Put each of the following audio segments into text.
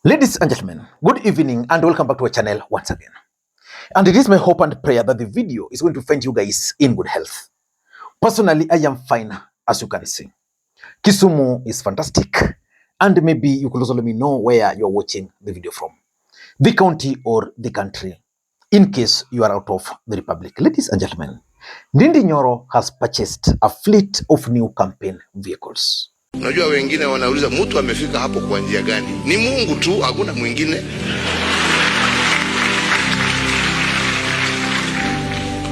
Ladies and gentlemen, good evening and welcome back to our channel once again. And it is my hope and prayer that the video is going to find you guys in good health. Personally, I am fine, as you can see. Kisumu is fantastic, and maybe you could also let me know where you're watching the video from. The county or the country, in case you are out of the republic. Ladies and gentlemen, Ndindi Nyoro has purchased a fleet of new campaign vehicles. Unajua wengine wanauliza mtu amefika hapo kwa njia gani? Ni Mungu tu, hakuna mwingine.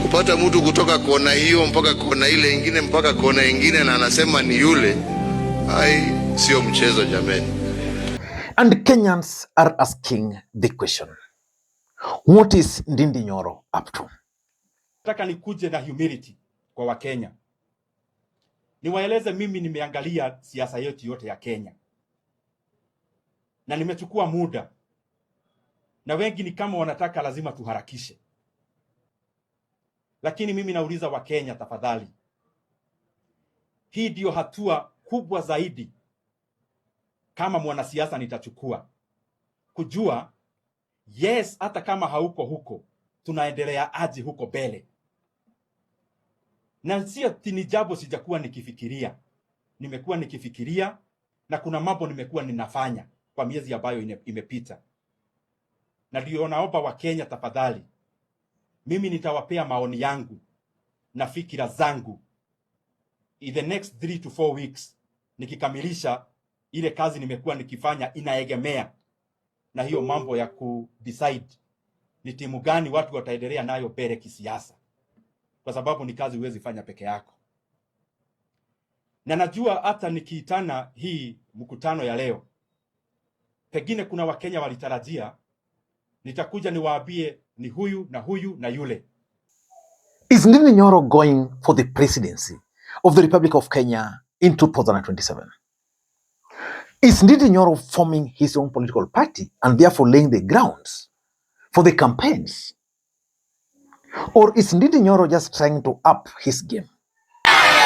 Kupata mtu kutoka kona hiyo mpaka kona ile ingine mpaka kona ingine na anasema ni yule, sio mchezo jameni. And Kenyans are asking the question, what is Ndindi Nyoro up to? Nataka nikuje na humility kwa Wakenya. Niwaeleze mimi nimeangalia siasa yetu yote ya Kenya. Na nimechukua muda. Na wengi ni kama wanataka lazima tuharakishe. Lakini mimi nauliza Wakenya tafadhali. Hii ndio hatua kubwa zaidi kama mwanasiasa nitachukua. Kujua, yes, hata kama hauko huko, tunaendelea aje huko mbele. Na sio tini jambo sijakuwa nikifikiria. Nimekuwa nikifikiria na kuna mambo nimekuwa ninafanya kwa miezi ambayo imepita. Na ndio naomba Wakenya tafadhali. Mimi nitawapea maoni yangu na fikira zangu. In the next 3 to 4 weeks nikikamilisha ile kazi nimekuwa nikifanya inaegemea na hiyo mambo ya decide ni timu gani watu wataendelea nayo mbele kisiasa. Kwa sababu ni kazi huwezi fanya peke yako. Na najua hata nikiitana hii mkutano ya leo, pengine kuna Wakenya walitarajia nitakuja niwaambie ni huyu na huyu na yule. Is Ndindi Nyoro going for the presidency of the Republic of Kenya in 2027? Is Ndindi Nyoro forming his own political party and therefore laying the grounds for the campaigns? Or is Ndindi Nyoro just trying to up his game?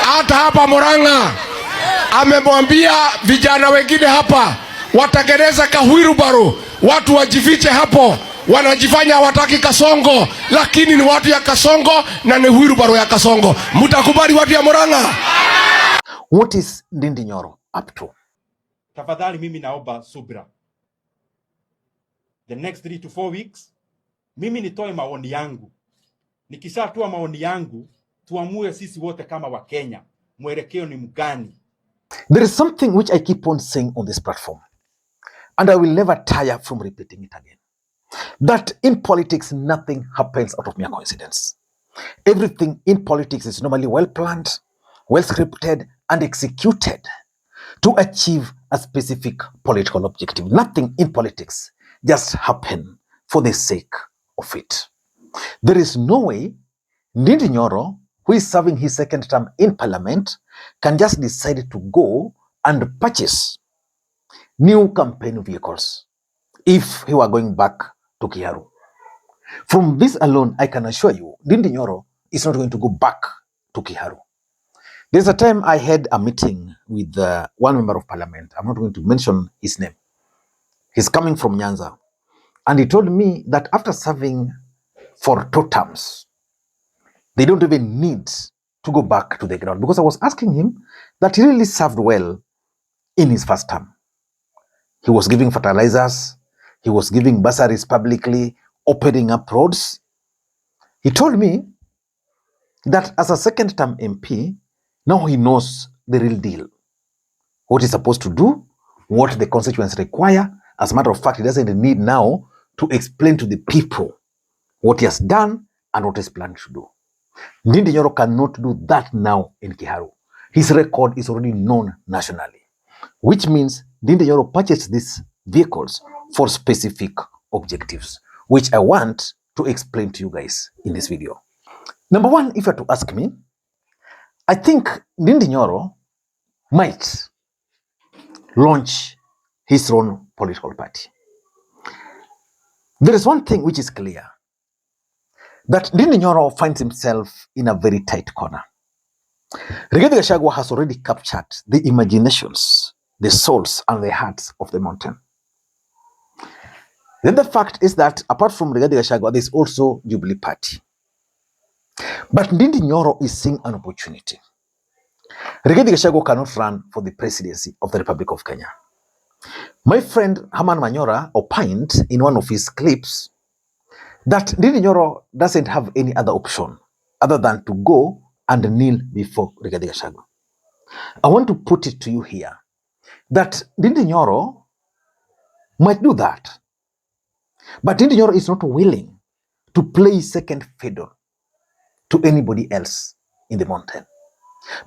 Hata hapa Murang'a amemwambia vijana wengine hapa watengeneza kahwirubaro, watu wajifiche hapo, wanajifanya hawataki Kasongo, lakini ni watu ya Kasongo na ni wheelbarrow ya Kasongo. Mtakubali watu ya Murang'a? What is Ndindi Nyoro up to? Tafadhali mimi naomba subira. The next 3 to 4 weeks mimi nitoe maoni yangu. Nikishatoa maoni yangu, tuamue sisi wote kama Wakenya, mwelekeo ni mgani. There is something which I keep on saying on this platform, and I will never tire from repeating it again. That in politics, nothing happens out of mere coincidence. Everything in politics is normally well planned, well scripted, and executed to achieve a specific political objective. Nothing in politics just happens for the sake of it. There is no way Ndindi Nyoro, who is serving his second term in parliament, can just decide to go and purchase new campaign vehicles if he were going back to Kiharu. From this alone, I can assure you, Ndindi Nyoro is not going to go back to Kiharu. There's a time I had a meeting with one member of parliament. I'm not going to mention his name. He's coming from Nyanza. And he told me that after serving for 2 terms, they don't even need to go back to the ground. Because I was asking him that he really served well in his first term. He was giving fertilizers. He was giving bursaries publicly, opening up roads. He told me that as a second term MP, now he knows the real deal. What he's supposed to do, what the constituents require. As a matter of fact, he doesn't need now to explain to the people what he has done and what he's planning to do. Ndindi Nyoro cannot do that now in Kiharu. His record is already known nationally, which means Ndindi Nyoro purchased these vehicles for specific objectives, which I want to explain to you guys in this video. Number one, if you are to ask me, I think Ndindi Nyoro might launch his own political party. There is one thing which is clear, that Ndindi Nyoro finds himself in a very tight corner. Rigathi Gachagua has already captured the imaginations, the souls, and the hearts of the mountain. Then the fact is that apart from Rigathi Gachagua, there's also Jubilee Party. But Ndindi Nyoro is seeing an opportunity. Rigathi Gachagua cannot run for the presidency of the Republic of Kenya. My friend Herman Manyora opined in one of his clips that Ndindi Nyoro doesn't have any other option other than to go and kneel before Rigathi Gachagua. I want to put it to you here that Ndindi Nyoro might do that. But Ndindi Nyoro is not willing to play second fiddle to anybody else in the mountain.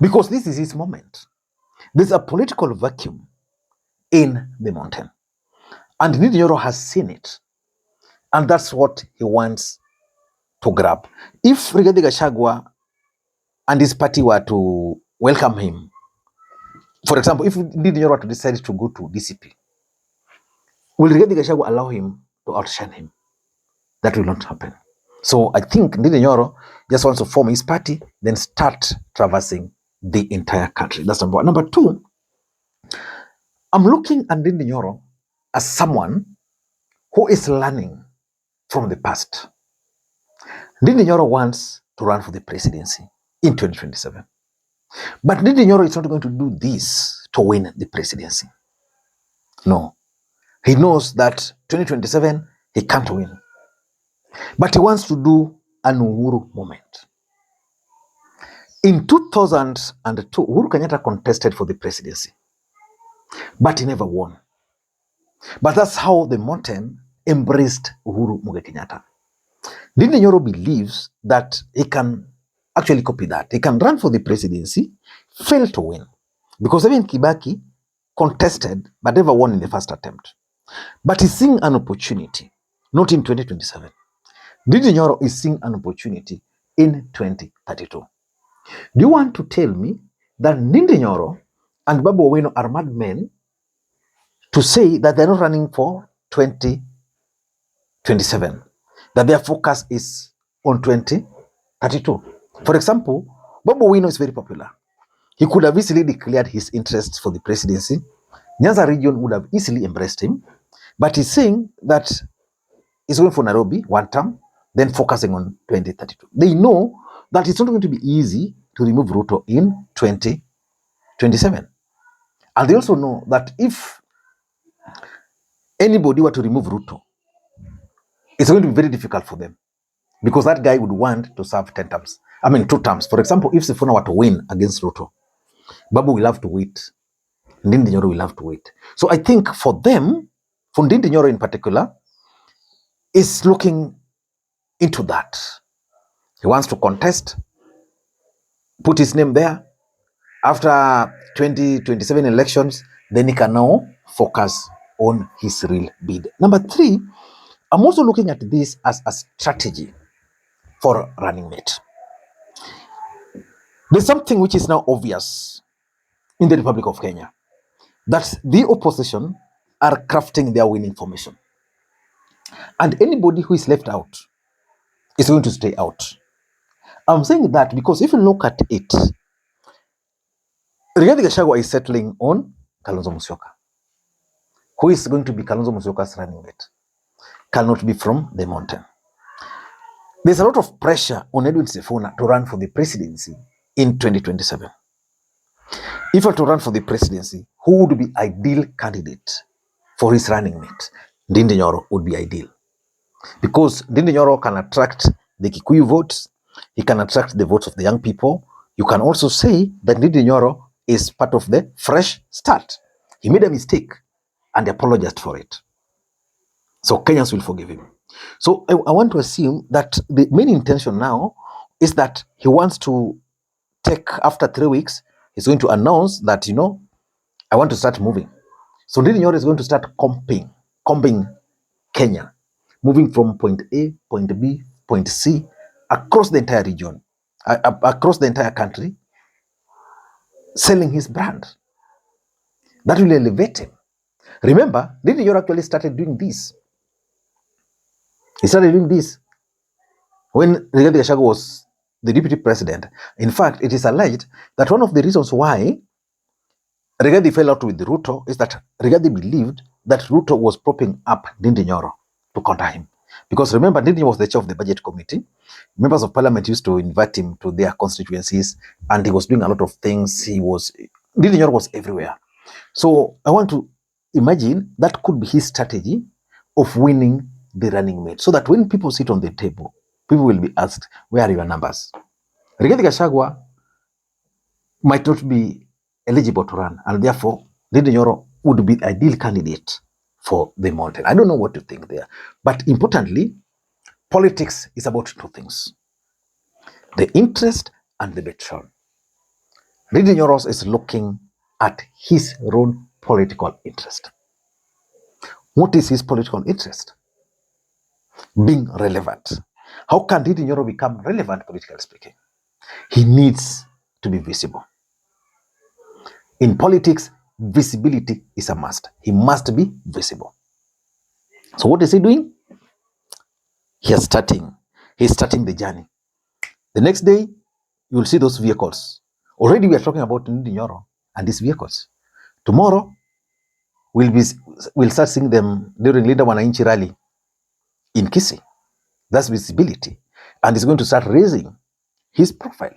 Because this is his moment. There's a political vacuum in the mountain. And Ndindi Nyoro has seen it. And that's what he wants to grab. If Rigathi Gachagua and his party were to welcome him, for example, if Ndindi Nyoro were to decide to go to DCP, will Rigathi Gachagua allow him to outshine him? That will not happen. So I think Ndindi Nyoro just wants to form his party, then start traversing the entire country. That's number one. Number two, I'm looking at Ndindi Nyoro as someone who is learning from the past. Ndindi Nyoro wants to run for the presidency in 2027. But Ndindi Nyoro is not going to do this to win the presidency. No. He knows that 2027, he can't win. But he wants to do an Uhuru moment. In 2002, Uhuru Kenyatta contested for the presidency, but he never won. But that's how the mountain embraced Uhuru Muigai Kenyatta. Ndindi Nyoro believes that he can actually copy that. He can run for the presidency, fail to win. Because even Kibaki contested, but never won in the first attempt. But he's seeing an opportunity, not in 2027. Ndindi Nyoro is seeing an opportunity in 2032. Do you want to tell me that Ndindi Nyoro and Babu Owino are madmen to say that they're not running for 2027, that their focus is on 2032? For example, Babu Owino is very popular. He could have easily declared his interest for the presidency. Nyanza region would have easily embraced him. But he's saying that he's going for Nairobi one term, then focusing on 2032. They know that it's not going to be easy to remove Ruto in 2027. And they also know that if anybody were to remove Ruto, it's going to be very difficult for them because that guy would want to serve 2 terms. For example, if Sifuna were to win against Ruto, Babu will have to wait. Ndindi Nyoro will have to wait. So I think for them, for Ndindi Nyoro in particular, is looking into that. He wants to contest, put his name there. After 2027 elections, then he can now focus on his real bid. Number 3, I'm also looking at this as a strategy for running mate. There's something which is now obvious in the Republic of Kenya, that the opposition are crafting their winning formation. And anybody who is left out is going to stay out. I'm saying that because if you look at it, Rigathi Gachagua is settling on Kalonzo Musyoka. Who is going to be Kalonzo Musyoka's running mate? Cannot be from the mountain. There's a lot of pressure on Edwin Sifuna to run for the presidency in 2027. If he were to run for the presidency, who would be ideal candidate for his running mate? Ndindi Nyoro would be ideal. Because Ndindi Nyoro can attract the Kikuyu votes, he can attract the votes of the young people. You can also say that Ndindi Nyoro is part of the fresh start. He made a mistake and apologized for it. So Kenyans will forgive him. So I want to assume that the main intention now is that he wants to take, after 3 weeks, he's going to announce that, I want to start moving. So Ndindi Nyoro is going to start combing Kenya, moving from point A, point B, point C, across the entire region, across the entire country, selling his brand. That will elevate him. Remember, Ndindi Nyoro actually started doing this. He started doing this when Rigathi Gachagua was the deputy president. In fact, it is alleged that one of the reasons why Rigathi fell out with Ruto is that Rigathi believed that Ruto was propping up Ndindi Nyoro to counter him. Because remember, Ndindi was the chair of the budget committee. Members of parliament used to invite him to their constituencies, and he was doing a lot of things. Ndindi Nyoro was everywhere. So I want to imagine that could be his strategy of winning the running mate, so that when people sit on the table, people will be asked, where are your numbers? Rigathi Gachagua might not be eligible to run, and therefore Ndindi Nyoro would be the ideal candidate for the mountain. I don't know what to think there. But importantly, politics is about two things: the interest and the betrayal. Ndindi Nyoro is looking at his own political interest. What is his political interest? Being relevant. How can Ndindi Nyoro become relevant, politically speaking? He needs to be visible. In politics, visibility is a must. He must be visible. So what is he doing? He's starting the journey. The next day, you will see those vehicles. Already we are talking about Ndindi Nyoro and these vehicles. Tomorrow, we'll start seeing them during Linda Wananchi rally in Kisii. That's visibility. And it's going to start raising his profile.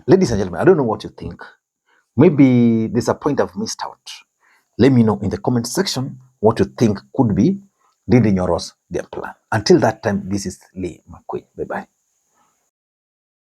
Ladies and gentlemen, I don't know what you think. Maybe there's a point I've missed out. Let me know in the comment section what you think could be Ndindi Nyoro's game plan. Until that time, this is Lee Makwiny. Bye-bye.